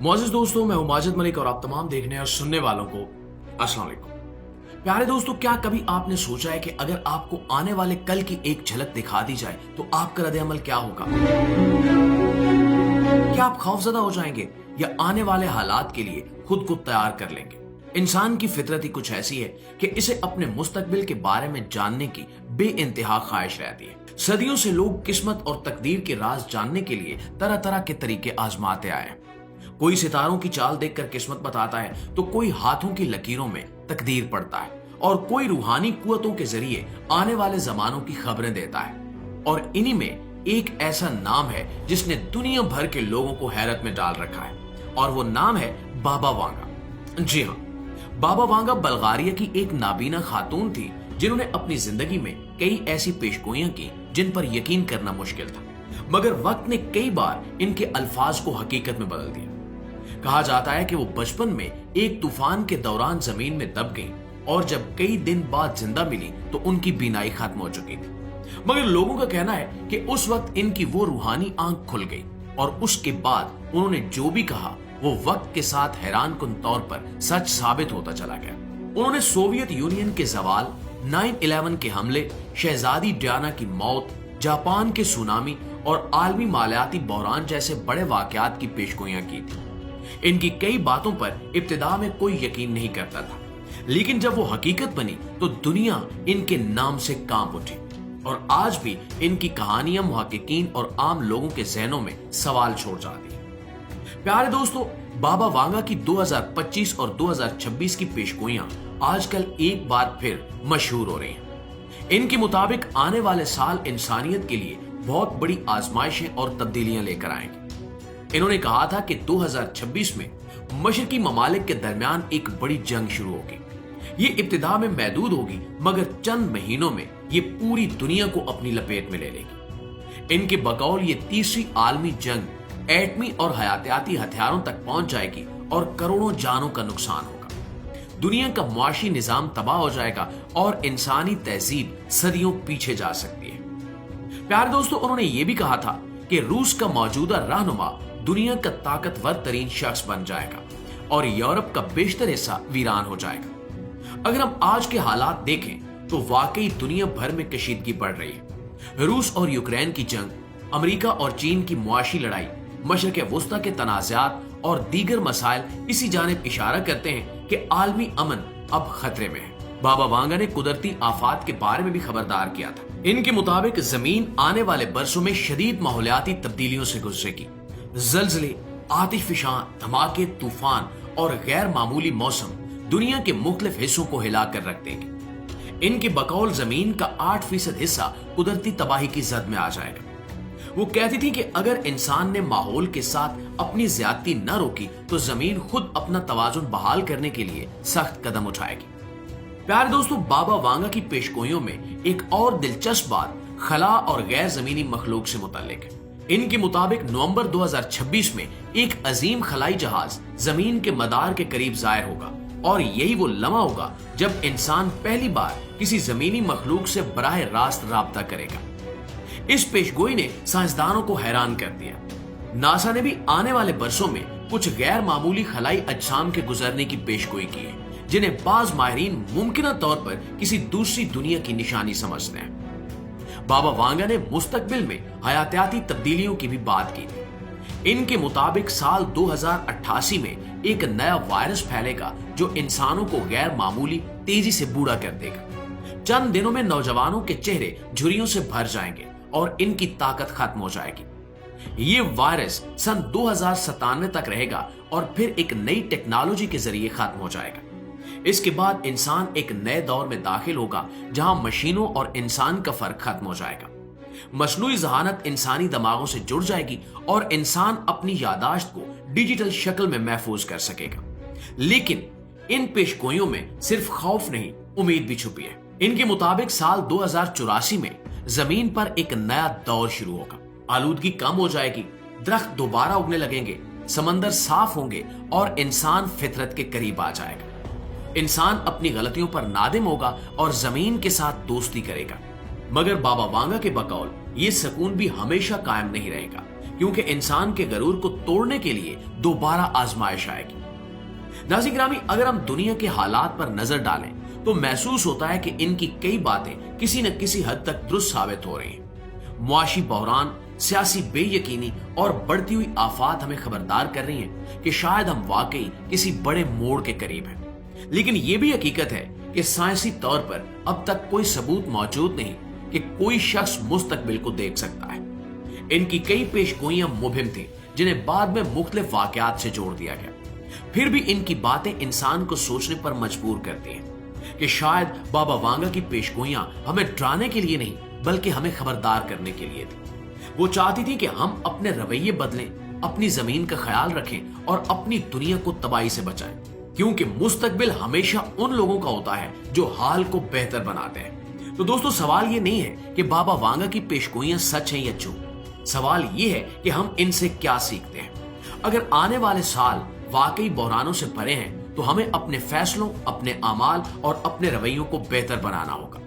मोअज़्ज़िज़ दोस्तों, मैं हूं माजिद मलिक और आप तमाम देखने और सुनने वालों को अस्सलाम वालेकुम। प्यारे दोस्तों, क्या कभी आपने सोचा है कि अगर आपको आने वाले कल की एक झलक दिखा दी जाए तो आपका रद्द-ए-अमल क्या होगा? क्या आप खौफजदा हो जाएंगे या आने वाले हालात के लिए खुद को तैयार कर लेंगे? इंसान की फितरत ही कुछ ऐसी है कि इसे अपने मुस्तकबिल के बारे में जानने की बेइंतहा ख्वाहिश रहती है। सदियों से लोग किस्मत और तकदीर के राज जानने के लिए तरह तरह के तरीके आजमाते आए हैं। कोई सितारों की चाल देखकर किस्मत बताता है तो कोई हाथों की लकीरों में तकदीर पढ़ता है और कोई रूहानी कुव्वतों के जरिए आने वाले जमानों की खबरें देता है। और इन्हीं में एक ऐसा नाम है जिसने दुनिया भर के लोगों को हैरत में डाल रखा है और वो नाम है बाबा वांगा। जी हाँ, बाबा वांगा बल्गारिया की एक नाबीना खातून थी जिन्होंने अपनी जिंदगी में कई ऐसी पेशगोइयां की जिन पर यकीन करना मुश्किल था, मगर वक्त ने कई बार इनके अल्फाज को हकीकत में बदल दिया। कहा जाता है कि वो बचपन में एक तूफान के दौरान जमीन में दब गई और जब कई दिन बाद जिंदा मिली तो उनकी बीनाई खत्म हो चुकी थी, मगर लोगों का कहना है कि उस वक्त इनकी वो रूहानी आंख खुल गई और उसके बाद उन्होंने जो भी कहा वो वक्त के साथ हैरानकुन तौर पर सच साबित होता चला गया। उन्होंने सोवियत यूनियन के जवाल, 9/11 के हमले, शहजादी डियाना की मौत, जापान के सुनामी और आलमी मालियाती बहरान जैसे बड़े वाकयात की पेशगोइयां की थी। इनकी कई बातों पर इब्तिदा में कोई यकीन नहीं करता था, लेकिन जब वो हकीकत बनी तो दुनिया इनके नाम से कांप उठी और आज भी इनकी कहानियां मुहक्किकीन और आम लोगों के जहनों में सवाल छोड़ जाती है। प्यारे दोस्तों, बाबा वांगा की 2025 और 2026 की पेशगोइयां आजकल एक बार फिर मशहूर हो रही हैं। इनके मुताबिक आने वाले साल इंसानियत के लिए बहुत बड़ी आजमाइशें और तब्दीलियां लेकर आएंगे। इन्होंने कहा था कि 2026 में मशरकी ममालिक के दरमियान एक बड़ी जंग शुरू होगी। ये इब्तिदा में महदूद होगी, मगर चंद महीनों में ये पूरी दुनिया को अपनी लपेट में ले लेगी। इनके बकौल ये तीसरी आलमी जंग एटमी और हयातियाती हथियारों तक पहुंच जाएगी और करोड़ों जानों का नुकसान होगा। दुनिया का मुआशी निजाम तबाह हो जाएगा और इंसानी तहजीब सदियों पीछे जा सकती है। प्यारे दोस्तों, उन्होंने ये भी कहा था कि रूस का मौजूदा रहनुमा दुनिया का ताकतवर तरीन शख्स बन जाएगा और यूरोप का बेशतर हिस्सा वीरान हो जाएगा। अगर हम आज के हालात देखें तो वाकई दुनिया भर में कशीदगी बढ़ रही है। रूस और यूक्रेन की जंग, अमेरिका और चीन की मुआशी लड़ाई, मशरक़ वुस्ता के तनाज़ात और दीगर मसाइल इसी जानिब इशारा करते हैं कि आलमी अमन अब खतरे में है। बाबा वांगा ने कुदरती आफात के बारे में भी खबरदार किया था। इनके मुताबिक जमीन आने वाले बरसों में शदीद माहौलियाती तब्दीलियों से गुजरेगी। जल्जले, आतिशफशां, धमाके, तूफान और गैर मामूली मौसम दुनिया के मुख्तलिफ हिस्सों को हिलाकर रख देंगे। इनके बकौल जमीन का 8% हिस्सा कुदरती तबाही की जद में आ जाएगा। वो कहती थी कि अगर इंसान ने माहौल के साथ अपनी ज्यादती न रोकी तो जमीन खुद अपना तवाजुन बहाल करने के लिए सख्त कदम उठाएगी। प्यारे दोस्तों, बाबा वांगा की पेशगोइयों में एक और दिलचस्प बात खला और गैर जमीनी मखलूक से मुताल्लिक है। इनके मुताबिक नवंबर 2026 में एक अजीम खलाई जहाज जमीन के मदार के करीब जाहिर होगा और यही वो लम्हा होगा जब इंसान पहली बार किसी जमीनी मखलूक से बराह रास्त राब्ता करेगा। इस पेशगोई ने साइंसदानों को हैरान कर दिया। नासा ने भी आने वाले बरसों में कुछ गैर मामूली खलाई अजसाम के गुजरने की पेशगोई की है, जिन्हें बाज माहिरीन मुमकिन तौर पर किसी दूसरी दुनिया की निशानी समझते हैं। बाबा वांगा ने मुस्तकबिल में हयातियाती तब्दीलियों की भी बात की थी। इनके मुताबिक साल 2088 में एक नया वायरस फैलेगा जो इंसानों को गैर मामूली तेजी से बूढ़ा कर देगा। चंद दिनों में नौजवानों के चेहरे झुर्रियों से भर जाएंगे और इनकी ताकत खत्म हो जाएगी। ये वायरस सन 2097 तक रहेगा और फिर एक नई टेक्नोलॉजी के जरिए खत्म हो जाएगा। इसके बाद इंसान एक नए दौर में दाखिल होगा जहां मशीनों और इंसान का फर्क खत्म हो जाएगा। मसनूई जहानत इंसानी दिमागों से जुड़ जाएगी और इंसान अपनी यादाश्त को डिजिटल शक्ल में महफूज कर सकेगा। लेकिन इन पेशगोइयों में सिर्फ खौफ नहीं, उम्मीद भी छुपी है। इनके मुताबिक साल 2084 में जमीन पर एक नया दौर शुरू होगा। आलूदगी कम हो जाएगी, दरख्त दोबारा उगने लगेंगे, समंदर साफ होंगे और इंसान फितरत के करीब आ जाएगा। इंसान अपनी गलतियों पर नादिम होगा और जमीन के साथ दोस्ती करेगा। मगर बाबा वांगा के बकौल ये सुकून भी हमेशा कायम नहीं रहेगा, क्योंकि इंसान के गरूर को तोड़ने के लिए दोबारा आजमाइश आएगी। नाज़रीन ग्रामी, अगर हम दुनिया के हालात पर नजर डालें तो महसूस होता है कि इनकी कई बातें किसी न किसी हद तक दुरुस्त साबित हो रही हैं। मुआशी बहरान, सियासी बेयकीनी और बढ़ती हुई आफात हमें खबरदार कर रही हैं कि शायद हम वाकई किसी बड़े मोड़ के करीब हैं। लेकिन यह भी हकीकत है कि साइंसी तौर पर अब तक कोई सबूत मौजूद नहीं कि कोई शख्स मुस्तकबिल को देख सकता है। इनकी कई पेशगोइयां मुबहिम थी जिन्हें बाद में मुख्तलिफ वाकयात से जोड़ दिया गया। फिर भी इनकी बातें इंसान को सोचने पर मजबूर करती हैं कि शायद बाबा वांगा की पेशगोइयां हमें डराने के लिए नहीं बल्कि हमें खबरदार करने के लिए थी। वो चाहती थी कि हम अपने रवैये बदलें, अपनी जमीन का ख्याल रखें और अपनी दुनिया को तबाही से बचाएं, क्योंकि मुस्तकबिल हमेशा उन लोगों का होता है जो हाल को बेहतर बनाते हैं। तो दोस्तों, सवाल ये नहीं है कि बाबा वांगा की पेशगोइयां सच हैं या झूठ। सवाल ये है कि हम इनसे क्या सीखते हैं। अगर आने वाले साल वाकई बहरानों से भरे हैं तो हमें अपने फैसलों, अपने अमाल और अपने रवैयों को बेहतर बनाना होगा।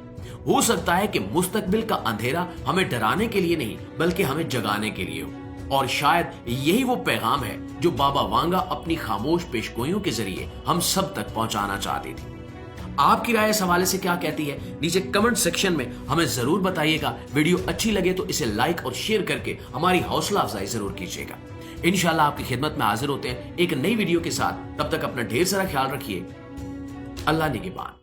हो सकता है कि मुस्तकबिल का अंधेरा हमें डराने के लिए नहीं बल्कि हमें जगाने के लिए हो, और शायद यही वो पैगाम है जो बाबा वांगा अपनी खामोश पेशगोइयों के जरिए हम सब तक पहुंचाना चाहती थी। आपकी राय इस हवाले से क्या कहती है, नीचे कमेंट सेक्शन में हमें जरूर बताइएगा। वीडियो अच्छी लगे तो इसे लाइक और शेयर करके हमारी हौसला अफजाई जरूर कीजिएगा। इंशाल्लाह आपकी खिदमत में हाजिर होते हैं एक नई वीडियो के साथ। तब तक अपना ढेर सारा ख्याल रखिए। अल्लाह निगहबान।